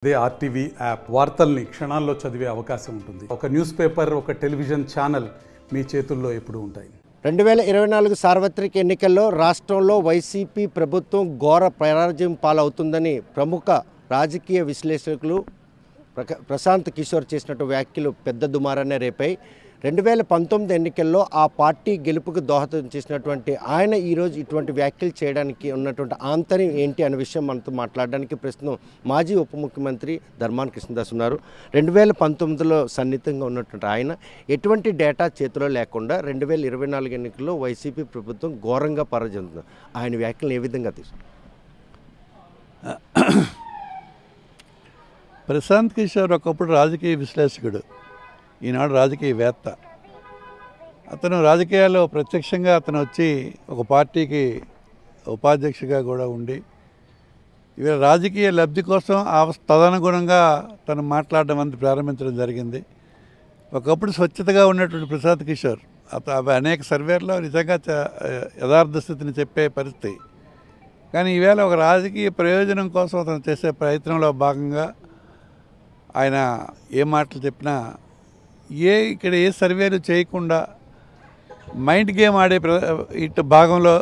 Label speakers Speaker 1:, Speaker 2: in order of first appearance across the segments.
Speaker 1: అదే RTV app వార్తల్ని క్షణాల్లో చదివే అవకాశం ఉంటుంది. ఒక న్యూస్ పేపర్, ఒక టెలివిజన్ ఛానల్ మీ చేతుల్లో ఎప్పుడూ ఉంటాయి.
Speaker 2: 2024 సార్వత్రిక ఎన్నికల్లో రాష్ట్రంలో వైసీపీ ప్రభుత్వం ఘోర పరాజయం పాలవుతుందని ప్రముఖ రాజకీయ విశ్లేషకులు ప్రశాంత్ కిషోర్ చేసినట్టు వ్యాఖ్యలు పెద్ద దుమారాన్ని రేపాయి. 2019 ఎన్నికల్లో ఆ పార్టీ గెలుపుకు దోహదం చేసినటువంటి ఆయన ఈరోజు ఇటువంటి వ్యాఖ్యలు చేయడానికి ఉన్నటువంటి ఆంతర్యం ఏంటి అనే విషయం మనతో మాట్లాడడానికి ప్రస్తుతం మాజీ ఉప ముఖ్యమంత్రి ధర్మాన కృష్ణదాస్ ఉన్నారు. 2019లో సన్నిహితంగా ఉన్నటువంటి ఆయన ఎటువంటి డేటా చేతిలో లేకుండా 2024 ఎన్నికల్లో వైసీపీ ప్రభుత్వం ఘోరంగా పరాజయం. ఆయన వ్యాఖ్యలను ఏ విధంగా తీసుకు
Speaker 3: ప్రశాంత్ కిషోర్ ఒకప్పుడు రాజకీయ విశ్లేషకుడు, ఈనాడు రాజకీయవేత్త. అతను రాజకీయాల్లో ప్రత్యక్షంగా అతను వచ్చి ఒక పార్టీకి ఉపాధ్యక్షుడిగా కూడా ఉండి ఇవాళ రాజకీయ లబ్ధి కోసం తదనుగుణంగా తను మాట్లాడడం అంత ప్రారంభించడం జరిగింది. ఒకప్పుడు స్వచ్ఛతగా ఉన్నటువంటి ప్రశాంత్ కిషోర్ అవి అనేక సర్వేల్లో నిజంగా యథార్థ స్థితిని చెప్పే పరిస్థితి. కానీ ఈవేళ ఒక రాజకీయ ప్రయోజనం కోసం అతను చేసే ప్రయత్నంలో భాగంగా ఆయన ఏ మాటలు చెప్పినా ఇక్కడ ఏ సర్వేలు చేయకుండా మైండ్ గేమ్ ఆడే ఇటు భాగంలో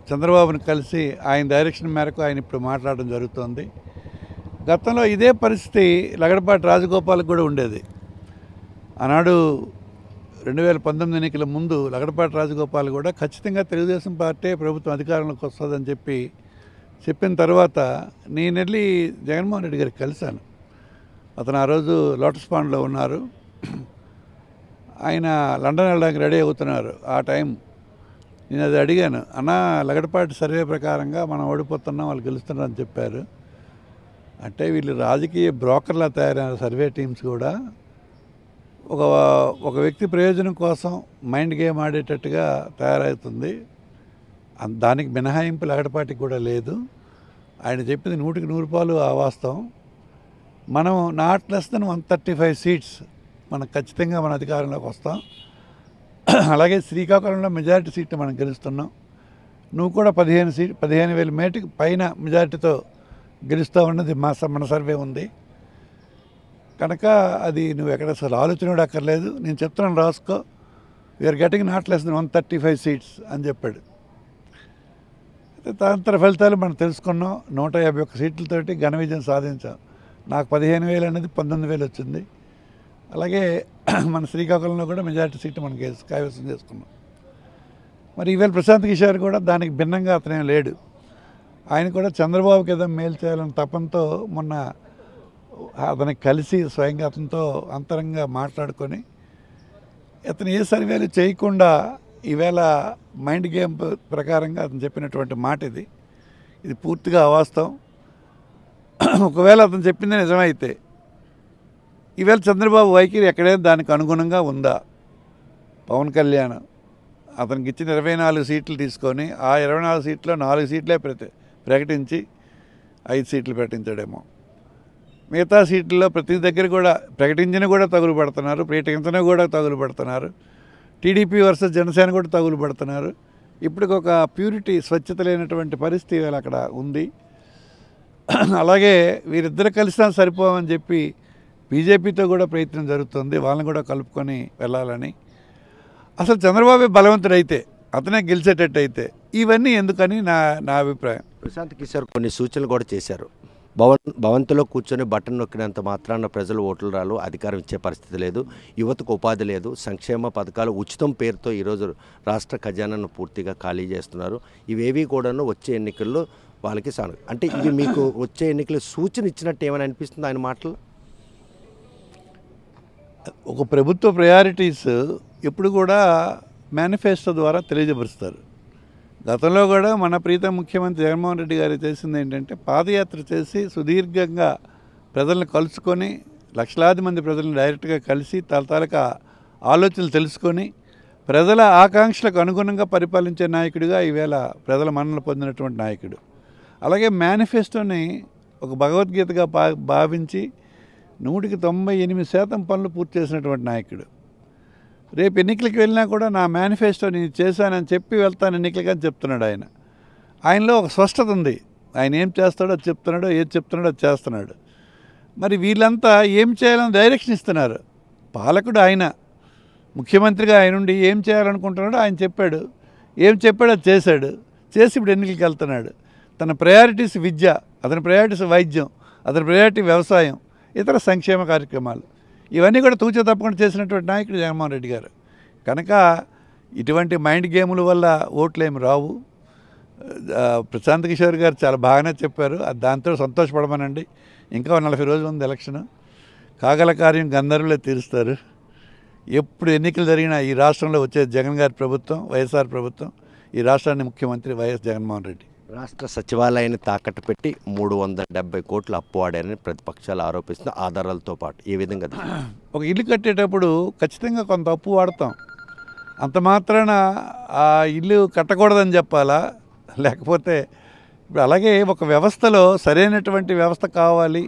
Speaker 3: చంద్రబాబుని కలిసి ఆయన డైరెక్షన్ మేరకు ఆయన ఇప్పుడు మాట్లాడడం జరుగుతుంది. గతంలో ఇదే పరిస్థితి లగడపాటి రాజగోపాల్కి కూడా ఉండేది. ఆనాడు 2019 ఎన్నికల ముందు లగడపాటి రాజగోపాల్ కూడా ఖచ్చితంగా తెలుగుదేశం పార్టీ ప్రభుత్వం అధికారంలోకి వస్తుందని చెప్పిన తర్వాత నేను వెళ్ళి జగన్మోహన్ రెడ్డి గారికి కలిశాను. అతను ఆ రోజు లోటస్ పాండ్లో ఉన్నారు. ఆయన లండన్ వెళ్ళడానికి రెడీ అవుతున్నారు. ఆ టైం నేను అది అడిగాను, అన్న లగడపాటి సర్వే ప్రకారంగా మనం ఓడిపోతున్నాం, వాళ్ళు గెలుస్తున్నారు అని చెప్పారు. అంటే వీళ్ళు రాజకీయ బ్రోకర్లా తయారైన సర్వే టీమ్స్ కూడా ఒక వ్యక్తి ప్రయోజనం కోసం మైండ్ గేమ్ ఆడేటట్టుగా తయారవుతుంది. దానికి మినహాయింపు లగడపాటికి కూడా లేదు. ఆయన చెప్పింది 100కి 100 వాస్తవం. మనం నాట్ లెస్ దెన్ 135 సీట్స్ మనం ఖచ్చితంగా మన అధికారంలోకి వస్తాం. అలాగే శ్రీకాకుళంలో మెజారిటీ సీట్లు మనం గెలుస్తున్నాం. నువ్వు కూడా 15,000 మేటికి పైన మెజారిటీతో గెలుస్తూ ఉన్నది మన సర్వే ఉంది కనుక అది నువ్వు ఎక్కడ అసలు ఆలోచన కూడా అక్కర్లేదు, నేను చెప్తున్నాను రాసుకో, we're getting not less than 135 seats అని చెప్పాడు. తదనంతర ఫలితాలు మనం తెలుసుకున్నాం. 151 సీట్లతోటి ఘన విజయం సాధించాం. నాకు 15,000 అనేది 19,000 వచ్చింది. అలాగే మన శ్రీకాకుళంలో కూడా మెజారిటీ సీట్లు మనం కైవసం చేసుకున్నాం. మరి ఈవేళ ప్రశాంత్ కిషోర్ కూడా దానికి భిన్నంగా అతనేం లేడు. ఆయన కూడా చంద్రబాబుకి ఏదో మేలు చేయాలని తపంతో మొన్న అతనికి కలిసి స్వయంగా అతనితో అంతరంగా మాట్లాడుకొని అతను ఏ సర్వేలు చేయకుండా ఈవేళ మైండ్ గేమ్ ప్రకారంగా అతను చెప్పినటువంటి మాట ఇది పూర్తిగా అవాస్తవం. ఒకవేళ అతను చెప్పిందే నిజమైతే ఈవేళ చంద్రబాబు వైఖరి ఎక్కడైనా దానికి అనుగుణంగా ఉందా? పవన్ కళ్యాణ్ అతనికి ఇచ్చిన 24 సీట్లు తీసుకొని ఆ 24 సీట్లో 4 సీట్లే ప్రకటించి 5 సీట్లు ప్రకటించాడేమో. మిగతా సీట్లలో ప్రతి దగ్గర కూడా ప్రకటించిన కూడా తగులు పడుతున్నారు, ప్రకటించిన కూడా తగులు పడుతున్నారు. టీడీపీ వర్సెస్ జనసేన కూడా తగులు పడుతున్నారు. ఇప్పటికి ఒక ప్యూరిటీ స్వచ్ఛత లేనటువంటి పరిస్థితి ఇవాళ అక్కడ ఉంది. అలాగే వీరిద్దరు కలిసినా సరిపోవని చెప్పి బీజేపీతో కూడా ప్రయత్నం జరుగుతుంది, వాళ్ళని కూడా కలుపుకొని వెళ్ళాలని. అసలు చంద్రబాబు బలవంతుడైతే అతనే గెలిచేటట్టు అయితే ఇవన్నీ ఎందుకని నా అభిప్రాయం.
Speaker 2: ప్రశాంత్ కిషోర్ కొన్ని సూచనలు కూడా చేశారు. భవంతిలో కూర్చొని బటన్ నొక్కినంత మాత్రాన ప్రజలు ఓట్లు రాలు, అధికారం ఇచ్చే పరిస్థితి లేదు, యువతకు ఉపాధి లేదు, సంక్షేమ పథకాలు ఉచితం పేరుతో ఈరోజు రాష్ట్ర ఖజానాను పూర్తిగా ఖాళీ చేస్తున్నారు. ఇవేవి కూడాను వచ్చే ఎన్నికల్లో వాళ్ళకి అంటే ఇది మీకు వచ్చే ఎన్నికలు సూచన ఇచ్చినట్టు ఏమైనా అనిపిస్తుంది ఆయన మాటలు?
Speaker 3: ఒక ప్రభుత్వ ప్రయారిటీస్ ఎప్పుడు కూడా మేనిఫెస్టో ద్వారా తెలియజేపరుస్తారు. గతంలో కూడా మన ప్రీతం ముఖ్యమంత్రి జగన్మోహన్ రెడ్డి గారు చేసింది ఏంటంటే పాదయాత్ర చేసి సుదీర్ఘంగా ప్రజలను కలుసుకొని లక్షలాది మంది ప్రజలను డైరెక్ట్గా కలిసి తాలూకా ఆలోచనలు తెలుసుకొని ప్రజల ఆకాంక్షలకు అనుగుణంగా పరిపాలించే నాయకుడిగా ఈవేళ ప్రజల మన్ననలు పొందినటువంటి నాయకుడు. అలాగే మేనిఫెస్టోని ఒక భగవద్గీతగా భావించి 100కి 98% పనులు పూర్తి చేసినటువంటి నాయకుడు. రేపు ఎన్నికలకు వెళ్ళినా కూడా నా మేనిఫెస్టో నేను చేశానని చెప్పి వెళ్తాను ఎన్నికలకి అని చెప్తున్నాడు ఆయన. ఆయనలో ఒక స్పష్టత ఉంది. ఆయన ఏం చేస్తాడో అది చెప్తున్నాడో, ఏది చెప్తున్నాడో అది చేస్తున్నాడు. మరి వీళ్ళంతా ఏం చేయాలని డైరెక్షన్ ఇస్తున్నారు. పాలకుడు ఆయన, ముఖ్యమంత్రిగా ఆయన ఉండి ఏం చేయాలనుకుంటున్నాడో ఆయన చెప్పాడు, ఏం చెప్పాడో అది చేశాడు, చేసి ఇప్పుడు ఎన్నికలకు వెళ్తున్నాడు. తన ప్రయారిటీస్ విద్య, అతని ప్రయారిటీస్ వైద్యం, అతని ప్రయారిటీ వ్యవసాయం, ఇతర సంక్షేమ కార్యక్రమాలు, ఇవన్నీ కూడా తూచా తప్పకుండా చేసినటువంటి నాయకుడు జగన్మోహన్ రెడ్డి గారు. కనుక ఇటువంటి మైండ్ గేముల వల్ల ఓట్లు ఏమి రావు. ప్రశాంత్ కిషోర్ గారు చాలా బాగానే చెప్పారు, దాంతో సంతోషపడమనండి. ఇంకా 40 రోజులు ఉంది ఎలక్షన్. కాగల కార్యం గంధర్వులే తీరుస్తారు. ఎప్పుడు ఎన్నికలు జరిగినా ఈ రాష్ట్రంలో వచ్చే జగన్ గారి ప్రభుత్వం, వైఎస్ఆర్ ప్రభుత్వం, ఈ రాష్ట్రాన్ని ముఖ్యమంత్రి వైఎస్ జగన్మోహన్ రెడ్డి.
Speaker 2: రాష్ట్ర సచివాలయాన్ని తాకట్టు పెట్టి 370 కోట్లు అప్పు వాడారని ప్రతిపక్షాలు ఆరోపిస్తున్న ఆధారాలతో పాటు ఏ విధంగా
Speaker 3: ఒక ఇల్లు కట్టేటప్పుడు ఖచ్చితంగా కొంత అప్పు వాడతాం. అంత మాత్రాన ఆ ఇల్లు కట్టకూడదని చెప్పాలా? లేకపోతే ఇప్పుడు అలాగే ఒక వ్యవస్థలో సరైనటువంటి వ్యవస్థ కావాలి,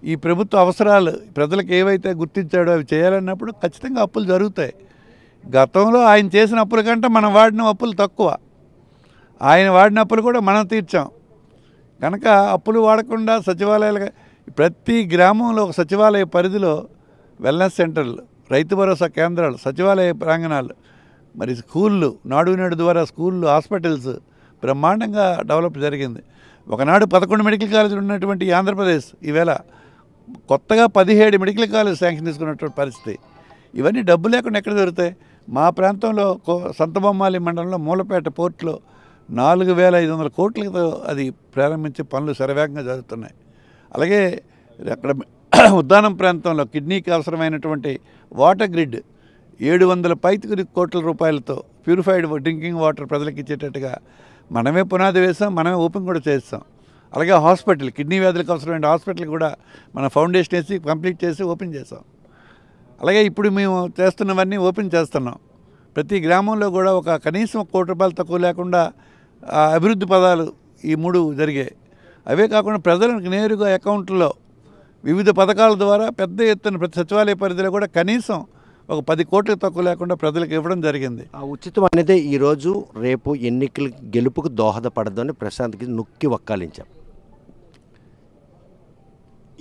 Speaker 3: ఈ ప్రభుత్వ అవసరాలు ప్రజలకు ఏవైతే గుర్తించాడో అవి చేయాలన్నప్పుడు ఖచ్చితంగా అప్పులు జరుగుతాయి. గతంలో ఆయన చేసిన అప్పుల కంటే మనం వాడిన అప్పులు తక్కువ, ఆయన వాడిన అప్పులు కూడా మనం తీర్చాం. కనుక అప్పులు వాడకుండా సచివాలయాలు, ప్రతి గ్రామంలో ఒక సచివాలయ పరిధిలో వెల్నెస్ సెంటర్లు, రైతు భరోసా కేంద్రాలు, సచివాలయ ప్రాంగణాలు, మరి స్కూళ్ళు, నాడు నేడు ద్వారా స్కూళ్ళు, హాస్పిటల్స్ బ్రహ్మాండంగా డెవలప్ జరిగింది. ఒకనాడు 11 మెడికల్ కాలేజీలు ఉన్నటువంటి ఆంధ్రప్రదేశ్ ఈవేళ కొత్తగా 17 మెడికల్ కాలేజ్ శాంక్షన్ తీసుకున్నటువంటి పరిస్థితి. ఇవన్నీ డబ్బు లేకుండా ఎక్కడ దొరుకుతాయి? మా ప్రాంతంలో సంతబొమ్మాలి మండలంలో మూలపేట పోర్టులో 4,500 కోట్లతో అది ప్రారంభించే పనులు శరవేగంగా జరుగుతున్నాయి. అలాగే అక్కడ ఉద్దానం ప్రాంతంలో కిడ్నీకి అవసరమైనటువంటి వాటర్ గ్రిడ్ 700 కోట్ల రూపాయలతో ప్యూరిఫైడ్ డ్రింకింగ్ వాటర్ ప్రజలకు ఇచ్చేటట్టుగా మనమే పునాది వేసాం, మనమే ఓపెన్ కూడా చేస్తాం. అలాగే హాస్పిటల్, కిడ్నీ వ్యాధులకు అవసరమైన హాస్పిటల్ కూడా మన ఫౌండేషన్ వేసి కంప్లీట్ చేసి ఓపెన్ చేసాం. అలాగే ఇప్పుడు మేము చేస్తున్నవన్నీ ఓపెన్ చేస్తున్నాం. ప్రతి గ్రామంలో కూడా ఒక కనీసం 1 కోటి రూపాయలు తక్కువ లేకుండా అభివృద్ధి పదాలు ఈ 3 జరిగాయి. అవే కాకుండా ప్రజలకు నేరుగా అకౌంట్లో వివిధ పథకాల ద్వారా పెద్ద ఎత్తున ప్రతి సచివాలయ పరిధిలో కూడా కనీసం ఒక 10 కోట్లకు తక్కువ లేకుండా ప్రజలకు ఇవ్వడం జరిగింది.
Speaker 2: ఆ ఉచితం అనేది ఈరోజు రేపు ఎన్నికల గెలుపుకు దోహదపడదని ప్రశాంత్కి నొక్కి వక్కాలించాం.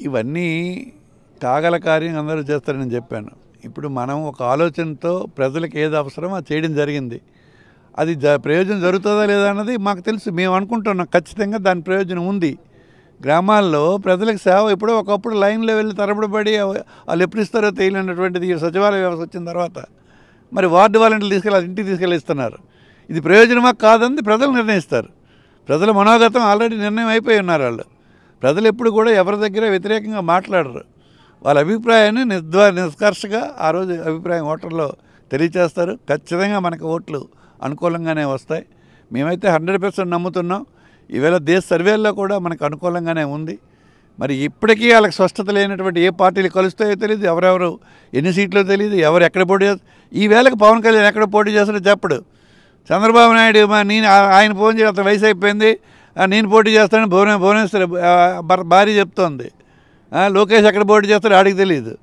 Speaker 3: ఇవన్నీ కాగల కార్యం అందరూ చేస్తారని చెప్పాను. ఇప్పుడు మనం ఒక ఆలోచనతో ప్రజలకు ఏది అవసరమో అది చేయడం జరిగింది. అది ప్రయోజనం జరుగుతుందా లేదా అన్నది మాకు తెలుసు, మేము అనుకుంటున్నాం ఖచ్చితంగా దాని ప్రయోజనం ఉంది. గ్రామాల్లో ప్రజలకు సేవ ఎప్పుడో ఒకప్పుడు లైన్లో వెళ్ళి తరబడిపడి వాళ్ళు ఎప్పుడు ఇస్తారో తెలియనటువంటిది సచివాలయ వ్యవస్థ వచ్చిన తర్వాత మరి వార్డు వాలంటీర్లు తీసుకెళ్ళి ఇంటికి తీసుకెళ్ళి ఇస్తున్నారు. ఇది ప్రయోజనమా కాదని ప్రజలు నిర్ణయిస్తారు. ప్రజల మనోగతం ఆల్రెడీ నిర్ణయం అయిపోయి ఉన్నారు. వాళ్ళు ప్రజలు ఎప్పుడు కూడా ఎవరి దగ్గర వ్యతిరేకంగా మాట్లాడరు. వాళ్ళ అభిప్రాయాన్ని నిష్కర్షగా ఆ రోజు అభిప్రాయం ఓటర్లో తెలియచేస్తారు. ఖచ్చితంగా మనకు ఓట్లు అనుకూలంగానే వస్తాయి. మేమైతే 100% నమ్ముతున్నాం. ఈవేళ దేశ సర్వేల్లో కూడా మనకు అనుకూలంగానే ఉంది. మరి ఇప్పటికీ వాళ్ళకి స్పష్టత లేనటువంటి ఏ పార్టీలు కలుస్తాయో తెలియదు, ఎవరెవరు ఎన్ని సీట్లు తెలియదు, ఎవరు ఎక్కడ పోటీ చేస్తారు. ఈ వేళకు పవన్ కళ్యాణ్ ఎక్కడ పోటీ చేస్తారో చెప్పడు. చంద్రబాబు నాయుడు ఆయన ఫోన్ చేసి అతను వయసు అయిపోయింది, నేను పోటీ చేస్తానని భువనేశ్వర్ భార్య చెప్తోంది. లోకేష్ ఎక్కడ పోటీ చేస్తారో ఆడికి తెలియదు.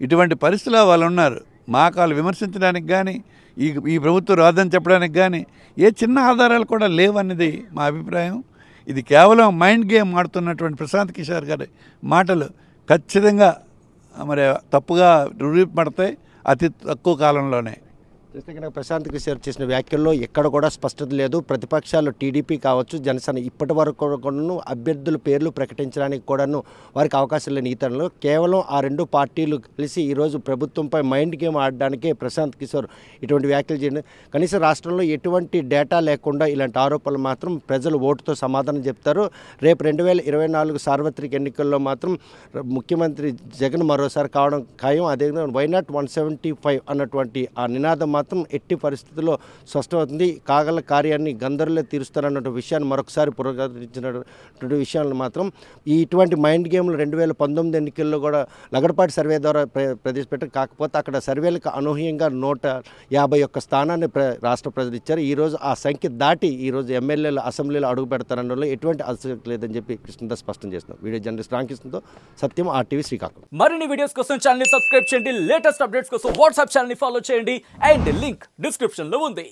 Speaker 3: ఇటువంటి పరిస్థితుల్లో వాళ్ళు ఉన్నారు. మాకు వాళ్ళు విమర్శించడానికి కానీ ఈ ప్రభుత్వం రాదని చెప్పడానికి కానీ ఏ చిన్న ఆధారాలు కూడా లేవన్నది మా అభిప్రాయం. ఇది కేవలం మైండ్ గేమ్ ఆడుతున్నటువంటి ప్రశాంత్ కిషోర్ గారి మాటలు ఖచ్చితంగా మరి తప్పుగా రూపడతాయి అతి తక్కువ కాలంలోనే.
Speaker 2: చూస్తే కనుక ప్రశాంత్ కిషోర్ చేసిన వ్యాఖ్యల్లో ఎక్కడ కూడా స్పష్టత లేదు. ప్రతిపక్షాలు టీడీపీ కావచ్చు, జనసేన ఇప్పటి వరకు కూడాను అభ్యర్థుల పేర్లు ప్రకటించడానికి కూడాను వారికి అవకాశం లేని ఈ తరుణంలో కేవలం ఆ 2 పార్టీలు కలిసి ఈరోజు ప్రభుత్వంపై మైండ్ గేమ్ ఆడడానికే ప్రశాంత్ కిషోర్ ఇటువంటి వ్యాఖ్యలు చేయడం. కనీసం రాష్ట్రంలో ఎటువంటి డేటా లేకుండా ఇలాంటి ఆరోపణలు మాత్రం ప్రజలు ఓటుతో సమాధానం చెప్తారు. రేపు 2024 సార్వత్రిక ఎన్నికల్లో మాత్రం ముఖ్యమంత్రి జగన్ మరోసారి కావడం ఖాయం. అదేవిధంగా వైనాట్ 175 అన్నటువంటి ఆ నినాదం మాత్రం ఎట్టి పరిస్థితుల్లో స్పష్టమవుతుంది. కాగల కార్యాన్ని గందరులే తీరుస్తారన్న విషయాన్ని మరొకసారి పునరుద్ధరించినటువంటి విషయాలను మాత్రం ఇటువంటి మైండ్ గేమ్లు 2019 ఎన్నికల్లో కూడా లగడపాటి సర్వే ద్వారా ప్రవేశపెట్టారు. కాకపోతే అక్కడ సర్వేలకు అనూహ్యంగా 151 స్థానాన్ని రాష్ట్ర ప్రజలు ఇచ్చారు. ఈరోజు ఆ సంఖ్య దాటి ఈరోజు ఎమ్మెల్యేలు అసెంబ్లీలో అడుగు పెడతారన్న ఎటువంటి ఆసక్తి లేదని చెప్పి కృష్ణదాస్ స్పష్టం చేస్తున్నారు. వీడియో జర్నలిస్ట్ రామకృష్ణతో సత్యం, RTV శ్రీకాకుళం.
Speaker 4: మరిన్ని వీడియోస్ కోసం ఛానల్ ని సబ్స్క్రైబ్ చేయండి. లేటెస్ట్ అప్డేట్స్ కోసం వాట్సాప్ ఛానల్ ని ఫాలో చేయండి. అండ్ లింక్ డిస్క్రిప్షన్ లో ఉంది.